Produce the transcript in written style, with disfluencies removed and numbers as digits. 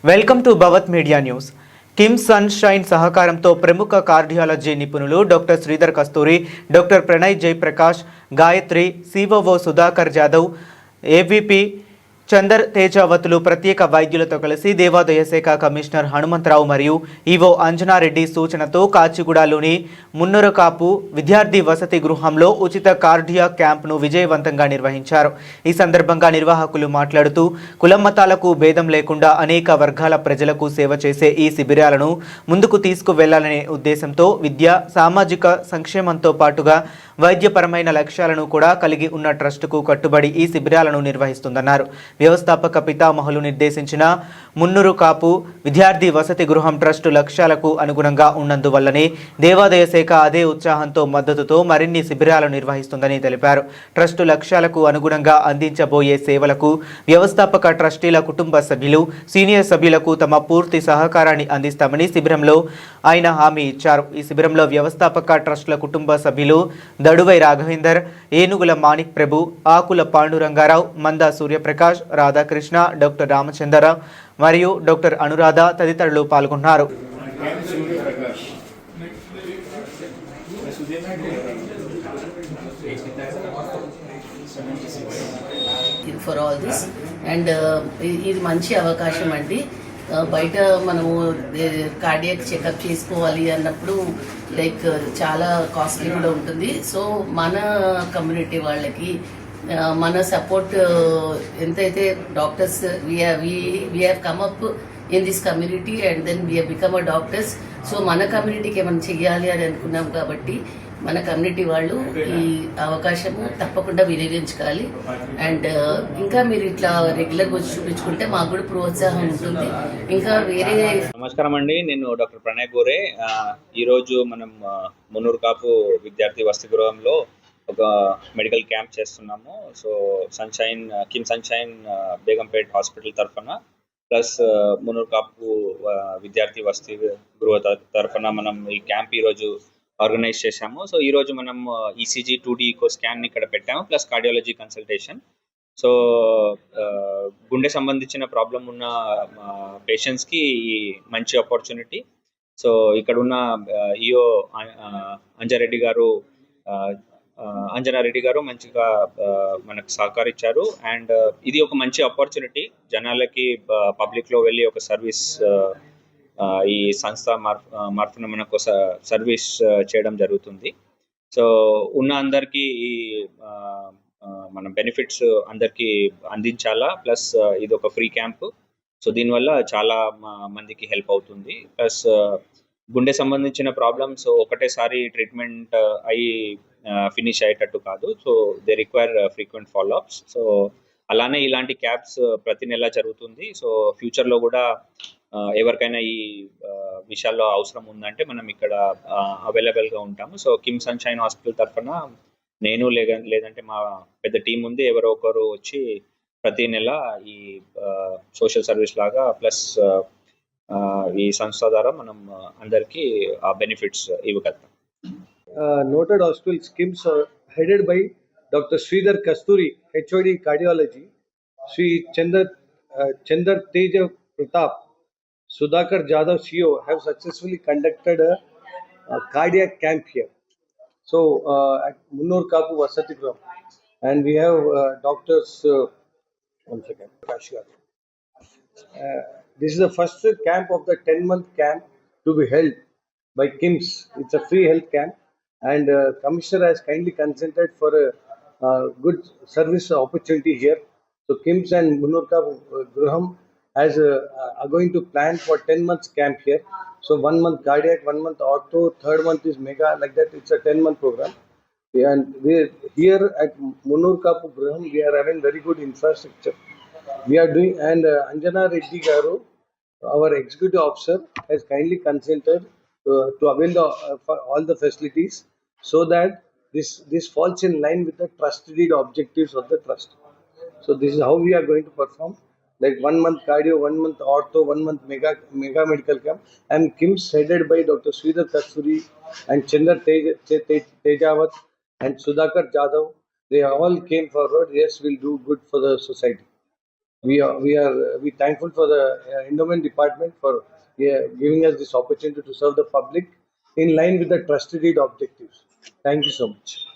Welcome to Bhavat media news. KIMS sunshine సహకారంతో ప్రముఖ cardiology నిపుణులు doctor Sridhar Kasturi, doctor Pranay Jayaprakash, Gayatri, COO Sudhakar Jadhav, AVP Chander తేజావతులు ప్రత్యేక వైద్యులతో కలిసి దేవాదాయ శాఖ కమిషనర్ హనుమంతరావు మరియు ఈవో అంజనారెడ్డి సూచనతో కాచిగూడలోని మున్నూరుకాపు విద్యార్థి వసతి గృహంలో ఉచిత కార్డియా క్యాంప్ను విజయవంతంగా నిర్వహించారు. ఈ సందర్భంగా నిర్వాహకులు మాట్లాడుతూ కులమతాలకు భేదం లేకుండా అనేక వర్గాల ప్రజలకు సేవ చేసే ఈ శిబిరాలను ముందుకు తీసుకువెళ్లాలనే ఉద్దేశంతో విద్య, సామాజిక సంక్షేమంతో పాటుగా వైద్యపరమైన లక్ష్యాలను కూడా కలిగి ఉన్న ట్రస్టుకు కట్టుబడి ఈ శిబిరాలను నిర్వహిస్తుందన్నారు. వ్యవస్థాపక పితామహులు నిర్దేశించిన మున్నూరు కాపు విద్యార్థి వసతి గృహం ట్రస్టు లక్ష్యాలకు అనుగుణంగా ఉన్నందువల్లనే దేవాదాయ శాఖ అదే ఉత్సాహంతో మద్దతుతో మరిన్ని శిబిరాలను నిర్వహిస్తుందని తెలిపారు. ట్రస్టు లక్ష్యాలకు అనుగుణంగా అందించబోయే సేవలకు వ్యవస్థాపక ట్రస్టీల కుటుంబ సభ్యులు, సీనియర్ సభ్యులకు తమ పూర్తి సహకారాన్ని అందిస్తామని శిబిరంలో ఆయన హామీ ఇచ్చారు. ఈ శిబిరంలో వ్యవస్థాపక ట్రస్టుల కుటుంబ సభ్యులు దడువై రాఘవేందర్, ఏనుగుల మాణిక్ ప్రభు, ఆకుల పాండురంగారావు, మంద సూర్యప్రకాష్, రాధాకృష్ణ, డాక్టర్ రామచంద్ర మరియు డాక్టర్ అనురాధ తదితరులు పాల్గొన్నారు. ఫర్ ఆల్ దిస్ అండ్ ఇది మంచి అవకాశం అండి. బయట మనము కార్డియాక్ చెకప్ చేసుకోవాలి అన్నప్పుడు లైక్ చాలా కాస్ట్లీ కూడా ఉంటుంది. సో మన కమ్యూనిటీ వాళ్ళకి మన సపోర్ట్ ఎంతైతే doctors we have come up in this community and then we have become a doctors. So మన కమ్యూనిటీకి ఏమైనా చెయ్యాలి అని అనుకున్నాం కాబట్టి మన కమ్యూనిటీ వాళ్ళు ఈ అవకాశము తప్పకుండా వినియోగించుకోవాలి. అండ్ ఇంకా మీరు ఇట్లా రెగ్యులర్గా వచ్చి చూపించుకుంటే మాకు కూడా ప్రోత్సాహం ఉంటుంది. ఇంకా వేరే నమస్కారం అండి, నేను డాక్టర్ ప్రణయ్ గోరే. ఈరోజు మనం మున్నూరు కాపు విద్యార్థి వసతి గృహంలో ఒక మెడికల్ క్యాంప్ చేస్తున్నాము. So Kim sunshine Begumpet hospital తరఫున ప్లస్ మున్నూరు కాపు విద్యార్థి వసతి గృహ తరఫున మనం ఈ క్యాంప్ ఈరోజు ఆర్గనైజ్ చేశాము. సో ఈరోజు మనం ఈసీజీ 2D ఈకో స్కాన్ ఇక్కడ పెట్టాము, ప్లస్ కార్డియాలజీ కన్సల్టేషన్. సో గుండె సంబంధించిన ప్రాబ్లం ఉన్న పేషెంట్స్కి ఈ మంచి ఆపర్చునిటీ. సో ఇక్కడ ఉన్న ఈఓ అంజనారెడ్డి గారు మంచిగా మనకు సహకరించారు. అండ్ ఇది ఒక మంచి ఆపర్చునిటీ జనాలకి పబ్లిక్లో వెళ్ళి ఒక సర్వీస్ ఈ సంస్థ మార్పున మనకు సర్వీస్ చేయడం జరుగుతుంది. సో ఉన్న అందరికీ ఈ మన బెనిఫిట్స్ అందరికీ అందించాలా. ప్లస్ ఇది ఒక ఫ్రీ క్యాంప్. సో దీనివల్ల చాలా మందికి హెల్ప్ అవుతుంది. ప్లస్ గుండె సంబంధించిన ప్రాబ్లమ్స్ ఒకటేసారి ట్రీట్మెంట్ అయ్యి ఫినిష్ అయ్యేటట్టు కాదు. So they require frequent follow-ups. So అలానే ఇలాంటి క్యాంప్స్ ప్రతి నెల జరుగుతుంది. సో ఫ్యూచర్లో కూడా ఎవరికైనా ఈ విషయాల్లో అవసరం ఉందంటే మనం ఇక్కడ అవైలబుల్గా ఉంటాము. సో కిమ్ సన్షైన్ హాస్పిటల్ తరఫున నేను లేదంటే మా పెద్ద టీం ఉంది, ఎవరో ఒకరు వచ్చి ప్రతి నెల ఈ సోషల్ సర్వీస్ లాగా ప్లస్ ఈ సంస్థ ద్వారా మనం అందరికీ ఆ benefits ఇవ్వగలుగుతాం. Noted hospitals KIMS headed by Dr. Sridhar Kasturi, HOD Cardiology, Sri Chandar Teja Pratap, Sudhakar Jadhav CEO have successfully conducted a cardiac camp here. So at Munnur Kapu Vasati Gram, and we have doctors. One second. This is the first camp of the 10-month camp to be held by KIMS. It's a free health camp. And Commissioner has kindly consented for a good service opportunity here. So KIMS and Munnur Kapu Graham are going to plan for 10 months camp here. So 1 month cardiac, 1 month ortho, 3rd month is mega, like that. It's a 10-month program. And we here at Munnur Kapu Graham, we are having very good infrastructure. We are doing, and Anjana Reddy Garu, our executive officer, has kindly consented to avail all the facilities, so that this falls in line with the trust deed objectives of the trust. So this is how we are going to perform, like 1 month cardio, 1 month ortho, 1 month mega medical camp. And KIMS headed by Dr. Sridhar Kasturi and Chandar Tejavat and Sudhakar Jadhav, they all came forward. Yes, we'll do good for the society. we thankful for the endowment department for giving us this opportunity to serve the public in line with the trusted aid objectives. Thank you so much.